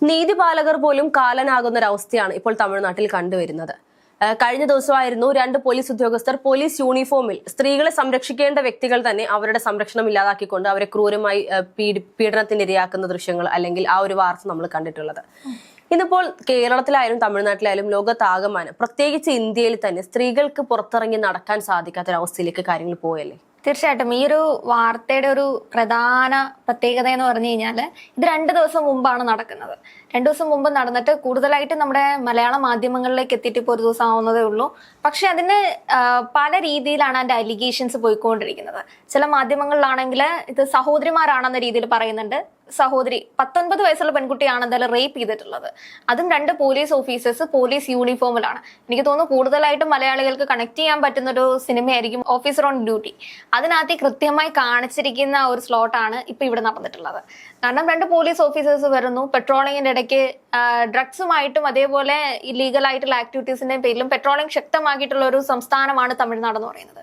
നീതിപാലകർ പോലും കാലനാകുന്ന ഒരവസ്ഥയാണ് ഇപ്പോൾ തമിഴ്നാട്ടിൽ കണ്ടുവരുന്നത്. കഴിഞ്ഞ ദിവസമായിരുന്നു രണ്ട് പോലീസ് ഉദ്യോഗസ്ഥർ പോലീസ് യൂണിഫോമിൽ സ്ത്രീകളെ സംരക്ഷിക്കേണ്ട വ്യക്തികൾ തന്നെ അവരുടെ സംരക്ഷണം ഇല്ലാതാക്കിക്കൊണ്ട് അവരെ ക്രൂരമായി പീഡനത്തിന് ഇരയാക്കുന്ന ദൃശ്യങ്ങൾ അല്ലെങ്കിൽ ആ ഒരു വാർത്ത നമ്മൾ കണ്ടിട്ടുള്ളത്. ഇന്നിപ്പോൾ കേരളത്തിലായാലും തമിഴ്നാട്ടിലായാലും ലോകത്താകമാനം പ്രത്യേകിച്ച് ഇന്ത്യയിൽ തന്നെ സ്ത്രീകൾക്ക് പുറത്തിറങ്ങി നടക്കാൻ സാധിക്കാത്തൊരവസ്ഥയിലേക്ക് കാര്യങ്ങൾ പോയല്ലേ? തീർച്ചയായിട്ടും ഈ ഒരു വാർത്തയുടെ ഒരു പ്രധാന പ്രത്യേകത എന്ന് പറഞ്ഞു കഴിഞ്ഞാൽ ഇത് 2 ദിവസം മുമ്പാണ് നടക്കുന്നത്. 2 ദിവസം മുമ്പ് നടന്നിട്ട് കൂടുതലായിട്ട് നമ്മുടെ മലയാള മാധ്യമങ്ങളിലേക്ക് എത്തിയിട്ട് ഇപ്പോൾ 1 ദിവസം ആവുന്നതേ ഉള്ളൂ. പക്ഷെ അതിന് പല രീതിയിലാണ് അതിന്റെ അലിഗേഷൻസ് പോയിക്കൊണ്ടിരിക്കുന്നത്. ചില മാധ്യമങ്ങളിലാണെങ്കിൽ ഇത് സഹോദരിമാരാണെന്ന രീതിയിൽ പറയുന്നുണ്ട്. സഹോദരി 19 വയസ്സുള്ള പെൺകുട്ടിയാണ് എന്തായാലും റേപ്പ് ചെയ്തിട്ടുള്ളത്. അതും 2 പോലീസ് ഓഫീസേഴ്സ് പോലീസ് യൂണിഫോമിലാണ്. എനിക്ക് തോന്നുന്നു കൂടുതലായിട്ടും മലയാളികൾക്ക് കണക്ട് ചെയ്യാൻ പറ്റുന്ന ഒരു സിനിമയായിരിക്കും ഓഫീസർ ഓൺ ഡ്യൂട്ടി. അതിനകത്ത് കൃത്യമായി കാണിച്ചിരിക്കുന്ന ഒരു സ്ലോട്ടാണ് ഇപ്പൊ ഇവിടെ നടന്നിട്ടുള്ളത്. കാരണം 2 പോലീസ് ഓഫീസേഴ്സ് വരുന്നു, പെട്രോളിങ്ങിന്റെ ഇടയ്ക്ക് ഡ്രഗ്സുമായിട്ടും അതേപോലെ ഇല്ലീഗൽ ആയിട്ടുള്ള ആക്ടിവിറ്റീസിന്റെയും പേരിലും പെട്രോളിംഗ് ശക്തമാക്കിയിട്ടുള്ള ഒരു സംസ്ഥാനമാണ് തമിഴ്നാട് എന്ന് പറയുന്നത്.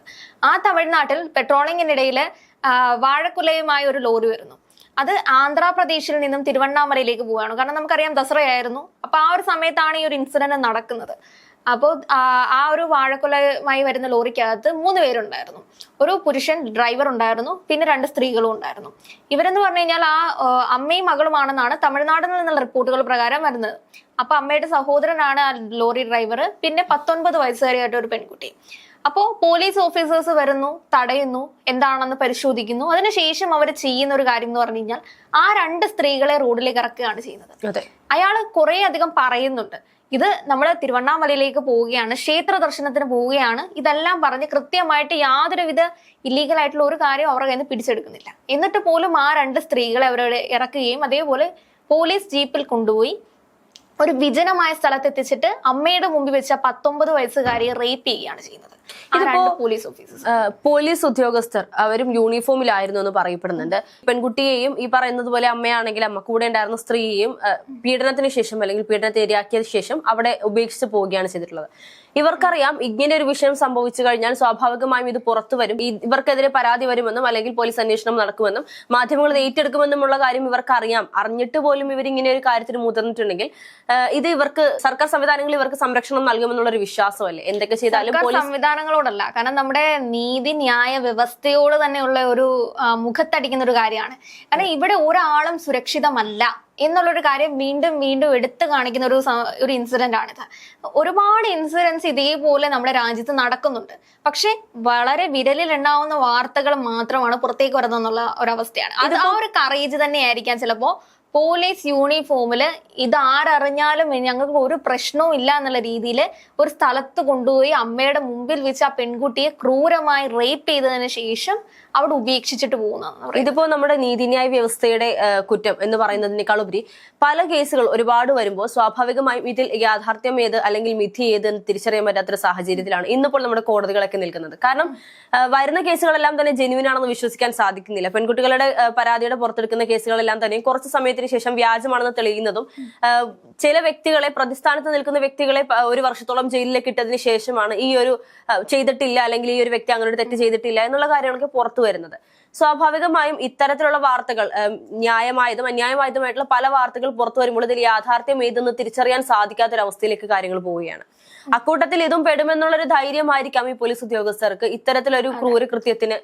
ആ തമിഴ്നാട്ടിൽ പെട്രോളിങ്ങിനിടയിൽ വാഴക്കുലയുമായി ഒരു ലോറി വരുന്നു. അത് ആന്ധ്രാപ്രദേശിൽ നിന്നും തിരുവണ്ണാമലയിലേക്ക് പോവുകയാണ്. കാരണം നമുക്കറിയാം ദസറയായിരുന്നു. അപ്പൊ ആ ഒരു സമയത്താണ് ഈ ഒരു ഇൻസിഡന്റ് നടക്കുന്നത്. അപ്പോൾ ആ ഒരു വാഴക്കുലയുമായി വരുന്ന ലോറിക്കകത്ത് 3 പേരുണ്ടായിരുന്നു. ഒരു പുരുഷൻ ഡ്രൈവർ ഉണ്ടായിരുന്നു, പിന്നെ 2 സ്ത്രീകളും ഉണ്ടായിരുന്നു. ഇവരെന്ന് പറഞ്ഞു കഴിഞ്ഞാൽ അമ്മയും മകളുമാണെന്നാണ് തമിഴ്നാട്ടിൽ നിന്നുള്ള റിപ്പോർട്ടുകൾ പ്രകാരം വരുന്നത്. അപ്പൊ അമ്മയുടെ സഹോദരനാണ് ആ ലോറി ഡ്രൈവർ, പിന്നെ 19 വയസ്സുകാരിയായിട്ട് ഒരു പെൺകുട്ടി. അപ്പോൾ പോലീസ് ഓഫീസേഴ്സ് വരുന്നു, തടയുന്നു, എന്താണെന്ന് പരിശോധിക്കുന്നു. അതിനുശേഷം അവർ ചെയ്യുന്ന ഒരു കാര്യം എന്ന് പറഞ്ഞു കഴിഞ്ഞാൽ ആ 2 സ്ത്രീകളെ റോഡിലേക്ക് ഇറക്കുകയാണ് ചെയ്യുന്നത്. അയാൾ കുറെ അധികം പറയുന്നുണ്ട്, ഇത് നമ്മൾ തിരുവണ്ണാമലയിലേക്ക് പോവുകയാണ്, ക്ഷേത്ര ദർശനത്തിന് പോവുകയാണ്, ഇതെല്ലാം പറഞ്ഞ് കൃത്യമായിട്ട് യാതൊരുവിധ ഇല്ലീഗൽ ആയിട്ടുള്ള ഒരു കാര്യം അവരുടെ കയ്യിൽ നിന്ന് പിടിച്ചെടുക്കുന്നില്ല. എന്നിട്ട് പോലും ആ 2 സ്ത്രീകളെ അവരുടെ ഇറക്കുകയും അതേപോലെ പോലീസ് ജീപ്പിൽ കൊണ്ടുപോയി ഒരു വിജനമായ സ്ഥലത്ത് എത്തിച്ചിട്ട് അമ്മയുടെ മുമ്പിൽ വെച്ച 19 വയസ്സുകാരിയെ റേപ്പ് ചെയ്യുകയാണ് ചെയ്യുന്നത്. പോലീസ് ഉദ്യോഗസ്ഥർ അവരും യൂണിഫോമിലായിരുന്നു എന്ന് പറയപ്പെടുന്നുണ്ട്. പെൺകുട്ടിയെയും ഈ പറയുന്നത് പോലെ അമ്മയാണെങ്കിൽ അമ്മ, കൂടെ ഉണ്ടായിരുന്ന സ്ത്രീയെയും പീഡനത്തിന് ശേഷം അല്ലെങ്കിൽ പീഡനത്തെ ഇരയാക്കിയതിനു ശേഷം അവിടെ ഉപേക്ഷിച്ച് പോവുകയാണ് ചെയ്തിട്ടുള്ളത്. ഇവർക്കറിയാം ഇങ്ങനെ ഒരു വിഷയം സംഭവിച്ചു കഴിഞ്ഞാൽ സ്വാഭാവികമായും ഇത് പുറത്തു വരും, ഇവർക്കെതിരെ പരാതി വരുമെന്നും അല്ലെങ്കിൽ പോലീസ് അന്വേഷണം നടക്കുമെന്നും മാധ്യമങ്ങൾ ഏറ്റെടുക്കുമെന്നുമുള്ള കാര്യം ഇവർക്കറിയാം. അറിഞ്ഞിട്ട് പോലും ഇവരിങ്ങനെ ഒരു കാര്യത്തിന് മുതിർന്നിട്ടുണ്ടെങ്കിൽ ഇത് ഇവർക്ക് സർക്കാർ സംവിധാനങ്ങൾ ഇവർക്ക് സംരക്ഷണം നൽകുമെന്നുള്ള ഒരു വിശ്വാസമല്ലേ? എന്തൊക്കെ ചെയ്താലും സംവിധാനങ്ങളോടല്ല, കാരണം നമ്മുടെ നീതിന്യായ വ്യവസ്ഥയോട് തന്നെയുള്ള ഒരു മുഖത്തടിക്കുന്ന ഒരു കാര്യമാണ്. കാരണം ഇവിടെ ഒരാളും സുരക്ഷിതമല്ല എന്നുള്ളൊരു കാര്യം വീണ്ടും വീണ്ടും എടുത്തു കാണിക്കുന്ന ഒരു ഇൻസിഡന്റ് ആണിത്. ഒരുപാട് ഇൻസിഡൻസ് ഇതേപോലെ നമ്മുടെ രാജ്യത്ത് നടക്കുന്നുണ്ട്. പക്ഷെ വളരെ വിരലിൽ എണ്ണാവുന്ന വാർത്തകൾ മാത്രമാണ് പുറത്തേക്ക് വരുന്നതെന്നുള്ള ഒരവസ്ഥയാണ്. അത് ആ ഒരു കറേജ് തന്നെയായിരിക്കാം ചിലപ്പോ പോലീസ് യൂണിഫോമില് ഇത് ആരറിഞ്ഞാലും ഞങ്ങൾക്ക് ഒരു പ്രശ്നവും ഇല്ല എന്നുള്ള രീതിയിൽ ഒരു സ്ഥലത്ത് കൊണ്ടുപോയി അമ്മയുടെ മുമ്പിൽ വെച്ച് ആ പെൺകുട്ടിയെ ക്രൂരമായി റേപ്പ് ചെയ്തതിനു ശേഷം അവിടെ ഉപേക്ഷിച്ചിട്ട് പോകുന്നതാണ്. ഇതിപ്പോ നമ്മുടെ നീതിന്യായ വ്യവസ്ഥയുടെ കുറ്റം എന്ന് പറയുന്നതിനേക്കാൾ ഉപരി പല കേസുകൾ ഒരുപാട് വരുമ്പോൾ സ്വാഭാവികമായും ഇതിൽ യാഥാർത്ഥ്യം ഏത് അല്ലെങ്കിൽ മിഥ്യ ഏത് എന്ന് തിരിച്ചറിയാൻ പറ്റാത്തൊരു സാഹചര്യത്തിലാണ് ഇന്നിപ്പോൾ നമ്മുടെ കോടതികളൊക്കെ നിൽക്കുന്നത്. കാരണം വരുന്ന കേസുകളെല്ലാം തന്നെ ജെന്യൂൻ ആണെന്ന് വിശ്വസിക്കാൻ സാധിക്കുന്നില്ല. പെൺകുട്ടികളുടെ പരാതിയുടെ പുറത്തെടുക്കുന്ന കേസുകളെല്ലാം തന്നെ കുറച്ച് സമയത്തിന് ശേഷം വ്യാജമാണെന്ന് തെളിയുന്നതും ചില വ്യക്തികളെ, പ്രതിസ്ഥാനത്ത് നിൽക്കുന്ന വ്യക്തികളെ 1 വർഷത്തോളം ജയിലിലേക്ക് ഇട്ടതിന് ശേഷമാണ് ഈ ഒരു ചെയ്തിട്ടില്ല അല്ലെങ്കിൽ ഈ ഒരു വ്യക്തി അങ്ങനെ ഒരു തെറ്റ് ചെയ്തിട്ടില്ല എന്നുള്ള കാര്യങ്ങളൊക്കെ പുറത്തു വരുന്നത്. സ്വാഭാവികമായും ഇത്തരത്തിലുള്ള വാർത്തകൾ, ന്യായമായതും അന്യായമായതുമായിട്ടുള്ള പല വാർത്തകൾ പുറത്തു വരുമ്പോൾ ഇതിൽ യാഥാർത്ഥ്യം ഏതെന്ന് തിരിച്ചറിയാൻ സാധിക്കാത്തൊരവസ്ഥയിലേക്ക് കാര്യങ്ങൾ പോവുകയാണ്. അക്കൂട്ടത്തിൽ ഇതും പെടുമെന്നുള്ളൊരു ധൈര്യമായിരിക്കാം ഈ പോലീസ് ഉദ്യോഗസ്ഥർക്ക് ഇത്തരത്തിലൊരു ക്രൂരകൃത്യത്തിന്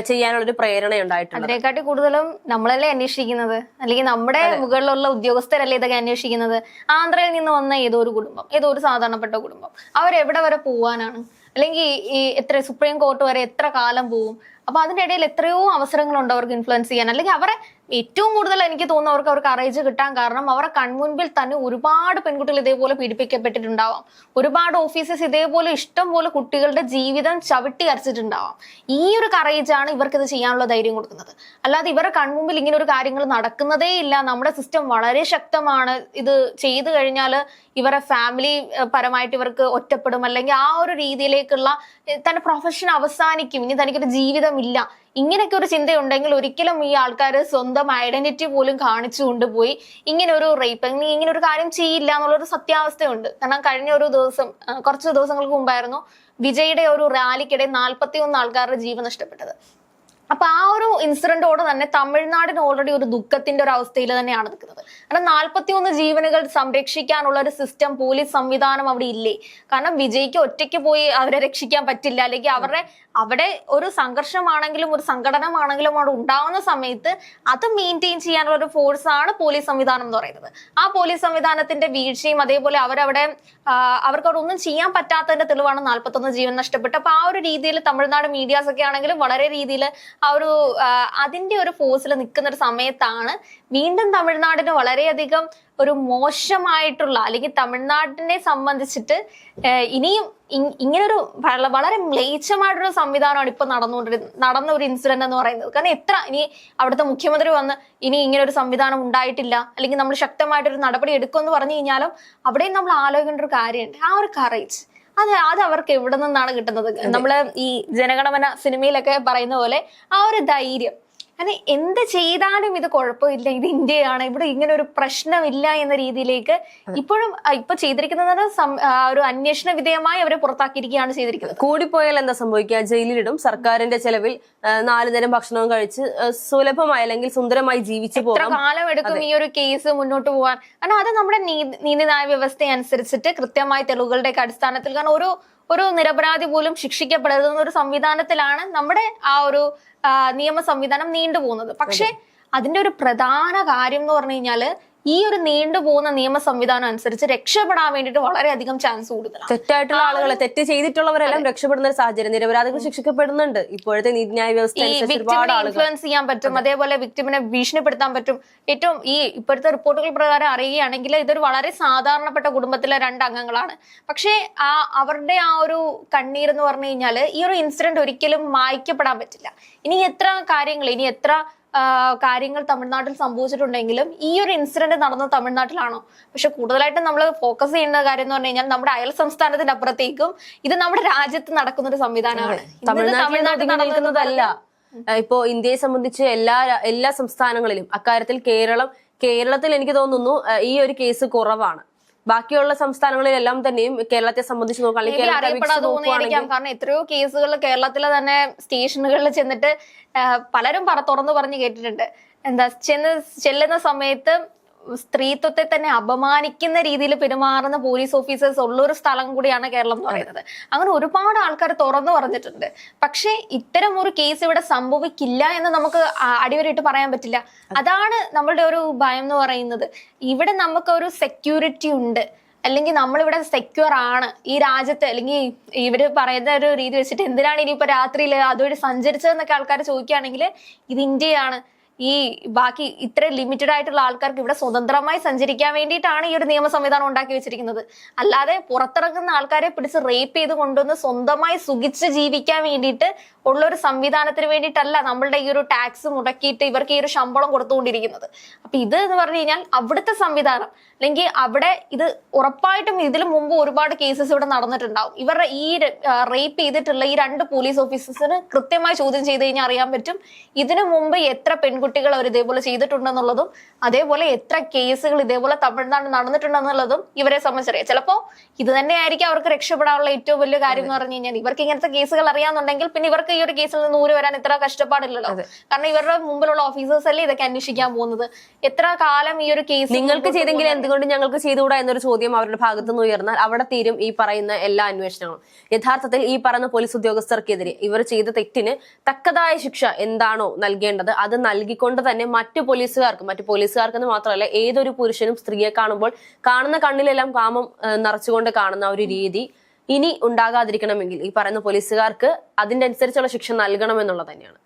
ചെയ്യാനുള്ളൊരു പ്രേരണ ഉണ്ടായിട്ടുണ്ട്. അതിനെക്കാട്ടി കൂടുതലും നമ്മളല്ലേ അന്വേഷിക്കുന്നത്, അല്ലെങ്കിൽ നമ്മുടെ മുകളിലുള്ള ഉദ്യോഗസ്ഥരല്ലേ ഇതൊക്കെ അന്വേഷിക്കുന്നത്. ആന്ധ്രയിൽ നിന്ന് വന്ന ഏതോ ഒരു കുടുംബം, ഏതോ ഒരു സാധാരണപ്പെട്ട കുടുംബം, അവരെവിടെ വരെ പോവാനാണ്? അല്ലെങ്കിൽ ഈ സുപ്രീം കോർട്ട് വരെ എത്ര കാലം പോവും? അപ്പൊ അതിന്റെ ഇടയിൽ എത്രയോ അവസരങ്ങളുണ്ട് അവർക്ക് ഇൻഫ്ലുവൻസ് ചെയ്യാൻ. അല്ലെങ്കിൽ അവരെ ഏറ്റവും കൂടുതൽ എനിക്ക് തോന്നുന്നു അവർക്ക് കറേജ് കിട്ടാൻ കാരണം അവരുടെ കൺമുൻപിൽ തന്നെ ഒരുപാട് പെൺകുട്ടികൾ ഇതേപോലെ പീഡിപ്പിക്കപ്പെട്ടിട്ടുണ്ടാവാം. ഒരുപാട് ഓഫീസേഴ്സ് ഇതേപോലെ ഇഷ്ടം പോലെ കുട്ടികളുടെ ജീവിതം ചവിട്ടി അരച്ചിട്ടുണ്ടാവാം. ഈ ഒരു കറേജാണ് ഇവർക്ക് ഇത് ചെയ്യാനുള്ള ധൈര്യം കൊടുക്കുന്നത്. അല്ലാതെ ഇവരുടെ കൺമുമ്പിൽ ഇങ്ങനെ ഒരു കാര്യങ്ങൾ നടക്കുന്നതേ ഇല്ല, നമ്മുടെ സിസ്റ്റം വളരെ ശക്തമാണ്, ഇത് ചെയ്തു കഴിഞ്ഞാൽ ഇവരെ ഫാമിലി പരമായിട്ട് ഇവർക്ക് ഒറ്റപ്പെടും, അല്ലെങ്കിൽ ആ ഒരു രീതിയിലേക്കുള്ള തന്റെ പ്രൊഫഷൻ അവസാനിക്കും, ഇനി തനിക്കൊരു ജീവിതമില്ല, ഇങ്ങനെയൊക്കെ ഒരു ചിന്തയുണ്ടെങ്കിൽ ഒരിക്കലും ഈ ആൾക്കാർ സ്വന്തം ഐഡന്റിറ്റി പോലും കാണിച്ചു കൊണ്ടുപോയി ഇങ്ങനെ ഒരു റേപ്പ്, ഇങ്ങനെ ഒരു കാര്യം ചെയ്യില്ല എന്നുള്ളൊരു സത്യാവസ്ഥയുണ്ട്. കാരണം കഴിഞ്ഞ കുറച്ച് ദിവസങ്ങൾക്ക് മുമ്പായിരുന്നു വിജയുടെ ഒരു റാലിക്കിടെ 41 ആൾക്കാരുടെ ജീവൻ നഷ്ടപ്പെട്ടത്. അപ്പൊ ആ ഒരു ഇൻസിഡന്റോട് തന്നെ തമിഴ്നാടിന് ഓൾറെഡി ഒരു ദുഃഖത്തിന്റെ ഒരു അവസ്ഥയിൽ തന്നെയാണ് നിൽക്കുന്നത്. കാരണം 41 ജീവനുകൾ സംരക്ഷിക്കാനുള്ള ഒരു സിസ്റ്റം, പോലീസ് സംവിധാനം അവിടെ ഇല്ലേ? കാരണം വിജയ്ക്ക് ഒറ്റയ്ക്ക് പോയി അവരെ രക്ഷിക്കാൻ പറ്റില്ല. അല്ലെങ്കിൽ അവിടെ ഒരു സംഘർഷമാണെങ്കിലും ഒരു സംഘടനമാണെങ്കിലും അവിടെ ഉണ്ടാവുന്ന സമയത്ത് അത് മെയിൻറ്റെയിൻ ചെയ്യാനുള്ള ഒരു ഫോഴ്സ് ആണ് പോലീസ് സംവിധാനം എന്ന് പറയുന്നത്. ആ പോലീസ് സംവിധാനത്തിന്റെ വീഴ്ചയും അതേപോലെ അവർക്ക് അവിടെ ഒന്നും ചെയ്യാൻ പറ്റാത്തതിന്റെ തെളിവാണ് 41 ജീവൻ നഷ്ടപ്പെട്ടത്. അപ്പൊ ആ ഒരു രീതിയിൽ തമിഴ്നാട് മീഡിയാസ് ഒക്കെ ആണെങ്കിലും വളരെ രീതിയിൽ അതിന്റെ ഒരു ഫോഴ്സിൽ നിൽക്കുന്ന ഒരു സമയത്താണ് വീണ്ടും തമിഴ്നാടിന് വളരെയധികം ഒരു മോശമായിട്ടുള്ള, അല്ലെങ്കിൽ തമിഴ്നാടിനെ സംബന്ധിച്ചിട്ട് ഇനിയും ഇങ്ങനൊരു വളരെ മ്ലേച്ഛമായിട്ടൊരു സംവിധാനമാണ് ഇപ്പൊ നടന്ന ഒരു ഇൻസിഡന്റ് എന്ന് പറയുന്നത്. കാരണം ഇനി അവിടുത്തെ മുഖ്യമന്ത്രി വന്ന് ഇനി ഇങ്ങനെ ഒരു സംവിധാനം ഉണ്ടായിട്ടില്ല, അല്ലെങ്കിൽ നമ്മൾ ശക്തമായിട്ടൊരു നടപടി എടുക്കുമെന്ന് പറഞ്ഞു കഴിഞ്ഞാലും അവിടെയും നമ്മൾ ആലോചിക്കേണ്ട ഒരു കാര്യമുണ്ട്. ആ ഒരു കറേജ് അത് അവർക്ക് എവിടെ നിന്നാണ് കിട്ടുന്നത്? നമ്മള് ഈ ജനഗണമന സിനിമയിലൊക്കെ പറയുന്ന പോലെ ആ ഒരു ധൈര്യം. കാരണം എന്ത് ചെയ്താലും ഇത് കുഴപ്പമില്ല, ഇത് ഇന്ത്യയാണ്, ഇവിടെ ഇങ്ങനെ ഒരു പ്രശ്നമില്ല എന്ന രീതിയിലേക്ക് ഇപ്പൊ ചെയ്തിരിക്കുന്നത് ഒരു അന്വേഷണ വിധേയമായി അവരെ പുറത്താക്കിയിരിക്കുകയാണ് ചെയ്തിരിക്കുന്നത്. കൂടിപ്പോയാൽ എന്താ സംഭവിക്കുക? ജയിലിലിടും. സർക്കാരിന്റെ ചെലവിൽ 4 നേരം ഭക്ഷണവും കഴിച്ച് സുലഭമായി അല്ലെങ്കിൽ സുന്ദരമായി ജീവിച്ചു പോകാം. കാലം എടുക്കും ഈ ഒരു കേസ് മുന്നോട്ട് പോകാൻ. കാരണം അത് നമ്മുടെ നീതിന്യായ വ്യവസ്ഥ അനുസരിച്ചിട്ട് കൃത്യമായ തെളിവുകളുടെ അടിസ്ഥാനത്തിൽ, കാരണം ഒരു നിരപരാധി പോലും ശിക്ഷിക്കപ്പെടരുന്ന ഒരു സംവിധാനത്തിലാണ് നമ്മുടെ ആ ഒരു നിയമ സംവിധാനം നീണ്ടുപോകുന്നത്. പക്ഷെ അതിന്റെ ഒരു പ്രധാന കാര്യം എന്ന് പറഞ്ഞു കഴിഞ്ഞാല് ഈ ഒരു നീണ്ടുപോകുന്ന നിയമ സംവിധാനം അനുസരിച്ച് രക്ഷപ്പെടാൻ വേണ്ടിയിട്ട് വളരെയധികം ചാൻസ് കൂടുതലാണ്. തെറ്റായിട്ടുള്ള ആളുകളെ, തെറ്റ് ചെയ്തിട്ടുള്ളവരെല്ലാം രക്ഷപ്പെടുന്ന ഒരു സാഹചര്യം, നിരപരാധികൾ ശിക്ഷിക്കപ്പെടുന്നുണ്ട്. ഇപ്പോഴത്തെ നീതിന്യായ വ്യവസ്ഥ ഇൻഫ്ലുവൻസ് ചെയ്യാൻ പറ്റും, അതേപോലെ വിക്ടിമിനെ ഭീഷണിപ്പെടുത്താൻ പറ്റും. ഏറ്റവും ഇപ്പോഴത്തെ റിപ്പോർട്ടുകൾ പ്രകാരം അറിയുകയാണെങ്കിൽ ഇതൊരു വളരെ സാധാരണപ്പെട്ട കുടുംബത്തിലെ 2 അംഗങ്ങളാണ്. പക്ഷേ അവരുടെ ആ ഒരു കണ്ണീർ എന്ന് പറഞ്ഞു കഴിഞ്ഞാൽ ഈ ഒരു ഇൻസിഡന്റ് ഒരിക്കലും മായ്ക്കപ്പെടാൻ പറ്റില്ല. ഇനി എത്ര കാര്യങ്ങൾ തമിഴ്നാട്ടിൽ സംഭവിച്ചിട്ടുണ്ടെങ്കിലും ഈ ഒരു ഇൻസിഡന്റ് നടന്ന തമിഴ്നാട്ടിലാണോ? പക്ഷെ കൂടുതലായിട്ടും നമ്മൾ ഫോക്കസ് ചെയ്യുന്ന കാര്യം എന്ന് പറഞ്ഞു കഴിഞ്ഞാൽ നമ്മുടെ അയൽ സംസ്ഥാനത്തിന്റെ അപ്പുറത്തേക്കും ഇത് നമ്മുടെ രാജ്യത്ത് നടക്കുന്ന ഒരു സംവിധാനമാണ്. തമിഴ്നാട്ടിൽ നടക്കുന്നതല്ല. ഇപ്പോ ഇന്ത്യയെ സംബന്ധിച്ച് എല്ലാ സംസ്ഥാനങ്ങളിലും അക്കാര്യത്തിൽ കേരളത്തിൽ എനിക്ക് തോന്നുന്നു ഈ ഒരു കേസ് കുറവാണ്. ബാക്കിയുള്ള സംസ്ഥാനങ്ങളിലെല്ലാം തന്നെയും കേരളത്തെ സംബന്ധിച്ച് നോക്കുകയാണെങ്കിൽ കാരണം എത്രയോ കേസുകൾ കേരളത്തിലെ തന്നെ സ്റ്റേഷനുകളിൽ ചെന്നിട്ട് പലരും തുറന്നു പറഞ്ഞ് കേട്ടിട്ടുണ്ട്. ചെല്ലുന്ന സമയത്ത് സ്ത്രീത്വത്തെ തന്നെ അപമാനിക്കുന്ന രീതിയിൽ പെരുമാറുന്ന പോലീസ് ഓഫീസേഴ്സ് ഉള്ളൊരു സ്ഥലം കൂടിയാണ് കേരളം എന്ന് പറയുന്നത്. അങ്ങനെ ഒരുപാട് ആൾക്കാർ തുറന്നു പറഞ്ഞിട്ടുണ്ട്. പക്ഷെ ഇത്തരം ഒരു കേസ് ഇവിടെ സംഭവിക്കില്ല എന്ന് നമുക്ക് അടിവരയിട്ട് പറയാൻ പറ്റില്ല. അതാണ് നമ്മളുടെ ഒരു ഭയം എന്ന് പറയുന്നത്. ഇവിടെ നമുക്ക് ഒരു സെക്യൂരിറ്റി ഉണ്ട്, അല്ലെങ്കിൽ നമ്മളിവിടെ സെക്യൂർ ആണ് ഈ രാജ്യത്ത്, അല്ലെങ്കിൽ ഇവര് പറയുന്ന ഒരു രീതി വെച്ചിട്ട് എന്തിനാണ് ഇനിയിപ്പോ രാത്രിയിൽ അതുവഴി സഞ്ചരിച്ചതെന്നൊക്കെ ആൾക്കാർ ചോദിക്കുകയാണെങ്കിൽ ഇത് ഇന്ത്യയാണ്. ഈ ബാക്കി ഇത്ര ലിമിറ്റഡ് ആയിട്ടുള്ള ആൾക്കാർക്ക് ഇവിടെ സ്വതന്ത്രമായി സഞ്ചരിക്കാൻ വേണ്ടിയിട്ടാണ് ഈ ഒരു നിയമ സംവിധാനം ഉണ്ടാക്കി വെച്ചിരിക്കുന്നത്. അല്ലാതെ പുറത്തിറങ്ങുന്ന ആൾക്കാരെ പിടിച്ച് റേപ്പ് ചെയ്ത് കൊണ്ടുവന്ന് സ്വന്തമായി സുഖിച്ച് ജീവിക്കാൻ വേണ്ടിയിട്ട് ഉള്ളൊരു സംവിധാനത്തിന് വേണ്ടിയിട്ടല്ല നമ്മളുടെ ഈ ഒരു ടാക്സ് മുടക്കിയിട്ട് ഇവർക്ക് ഈ ഒരു ശമ്പളം കൊടുത്തുകൊണ്ടിരിക്കുന്നത്. അപ്പൊ ഇത് എന്ന് പറഞ്ഞു കഴിഞ്ഞാൽ അവിടുത്തെ സംവിധാനം, അല്ലെങ്കിൽ അവിടെ ഇത് ഉറപ്പായിട്ടും ഇതിനു മുമ്പ് ഒരുപാട് കേസസ് ഇവിടെ നടന്നിട്ടുണ്ടാവും. ഇവരുടെ ഈ റേപ്പ് ചെയ്തിട്ടുള്ള ഈ 2 പോലീസ് ഓഫീസേഴ്സിന് കൃത്യമായി ചോദ്യം ചെയ്ത് കഴിഞ്ഞാൽ അറിയാൻ പറ്റും ഇതിനു മുമ്പ് എത്ര പെൺകുട്ടികൾ അവർ ഇതേപോലെ ചെയ്തിട്ടുണ്ടെന്നുള്ളതും അതേപോലെ എത്ര കേസുകൾ ഇതേപോലെ തമിഴ്നാട് നടന്നിട്ടുണ്ടെന്നുള്ളതും ഇവരെ സംബന്ധിച്ചറിയാം. ചിലപ്പോ ഇത് തന്നെയായിരിക്കും അവർക്ക് രക്ഷപ്പെടാനുള്ള ഏറ്റവും വലിയ കാര്യം എന്ന് പറഞ്ഞു കഴിഞ്ഞാൽ ഇവർക്ക് ഇങ്ങനത്തെ കേസുകൾ അറിയാന്നുണ്ടെങ്കിൽ പിന്നെ ഇവർക്ക് ഈ ഒരു കേസിൽ നിന്ന് ഊരി വരാൻ ഇത്ര കഷ്ടപ്പാടില്ലല്ലോ. കാരണം ഇവരുടെ മുമ്പിലുള്ള ഓഫീസേഴ്സ് അല്ലേ ഇതൊക്കെ അന്വേഷിക്കാൻ പോകുന്നത്. എത്ര കാലം ഈ ഒരു കേസ് നിങ്ങൾക്ക് ചെയ്തെങ്കിൽ എന്തുകൊണ്ട് ഞങ്ങൾക്ക് ചെയ്തുകൂടാ എന്നൊരു ചോദ്യം അവരുടെ ഭാഗത്തുനിന്ന് ഉയർന്നാൽ അവിടെ തീരും ഈ പറയുന്ന എല്ലാ അന്വേഷണങ്ങളും. യഥാർത്ഥത്തിൽ ഈ പറയുന്ന പോലീസ് ഉദ്യോഗസ്ഥർക്കെതിരെ ഇവർ ചെയ്ത തെറ്റിന് തക്കതായ ശിക്ഷ എന്താണോ നൽകേണ്ടത് അത് നൽകിക്കൊണ്ട് തന്നെ മറ്റു പോലീസുകാർക്കെന്ന് മാത്രമല്ല ഏതൊരു പുരുഷനും സ്ത്രീയെ കാണുമ്പോൾ കാണുന്ന കണ്ണിലെല്ലാം കാമം നിറച്ചുകൊണ്ട് കാണുന്ന ഒരു രീതി ഇനി ഉണ്ടാകാതിരിക്കണമെങ്കിൽ ഈ പറയുന്ന പോലീസുകാർക്ക് അതിന്റെ അനുസരിച്ചുള്ള ശിക്ഷ നൽകണമെന്നുള്ളത് തന്നെയാണ്.